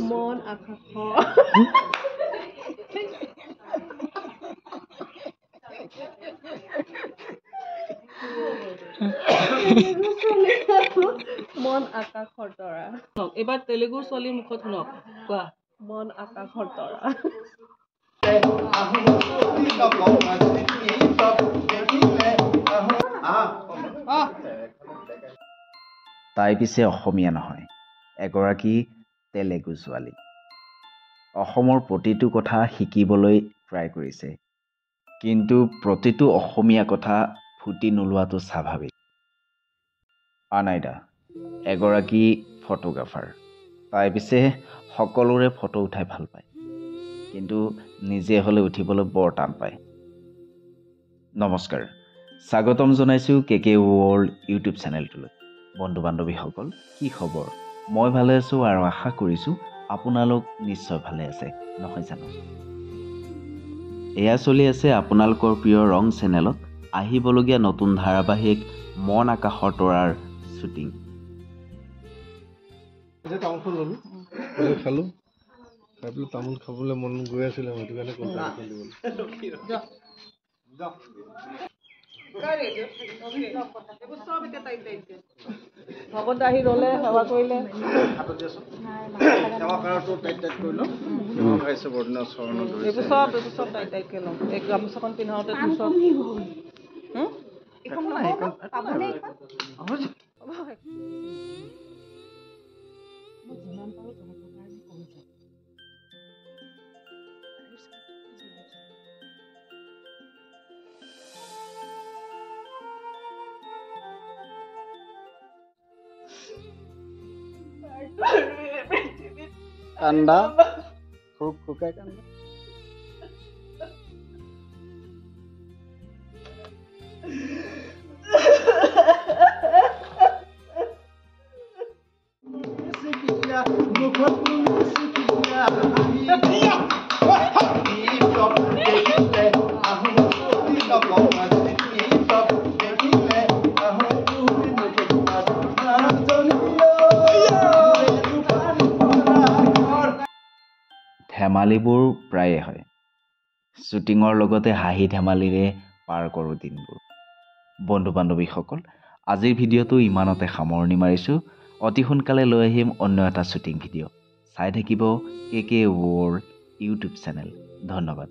মন আকাশ মন আকাশৰ তৰা এবাৰ তেলেগু ছোৱালীৰ মুখত শুনক কোৱা মন আকাশৰ তৰা তাই পিছে অসমীয়া নহয় এগৰাকী তেলেগু ছোৱালী অসমৰ প্ৰতিটো কথা শিকিবলৈ ট্ৰাই কৰিছে কিন্তু প্ৰতিটো অসমীয়া কথা ফুটি নোলোৱাটো স্বাভাৱিক আনাইদা এগৰাকী ফটোগ্ৰাফাৰ তাই পিছে সকলোৰে ফটো উঠাই ভাল পায় কিন্তু নিজে হ'লে উঠিবলৈ বৰ টান পায় নমস্কাৰ স্বাগতম জনাইছোঁ কেকে ৱৰ্ল্ড ইউটিউব চেনেলটোলৈ বন্ধু বান্ধৱীসকল কি খবৰ মই ভালে আছোঁ আৰু আশা কৰিছোঁ আপোনালোক নিশ্চয় ভালে আছে নহয় জানো এয়া চলি আছে আপোনালোকৰ প্ৰিয় ৰং চেনেলত আহিবলগীয়া নতুন ধাৰাবাহিক মন আকাশৰ তৰাৰ শ্বুটিং খালো খাই পেলাই তামোল খাবলৈ মন গৈ আছিলে সেইটো কাৰণে ভগত আহি ৰলে সেৱা কৰিলে এইবোৰ চব টাইটকে ল'ম এই গামোচাখন পিন্ধাওঁতে কান্দা খুব খুকাই কান্দা ধেমালিবোৰ প্ৰায়ে হয় শ্বুটিঙৰ লগতে হাঁহি ধেমালিৰে পাৰ কৰোঁ দিনবোৰ বন্ধু বান্ধৱীসকল আজিৰ ভিডিঅ'টো ইমানতে সামৰণি মাৰিছোঁ অতি সোনকালে লৈ আহিম অন্য এটা শ্বুটিং ভিডিঅ' চাই থাকিব কেকে ৱৰ্ল্ড ইউটিউব চেনেল ধন্যবাদ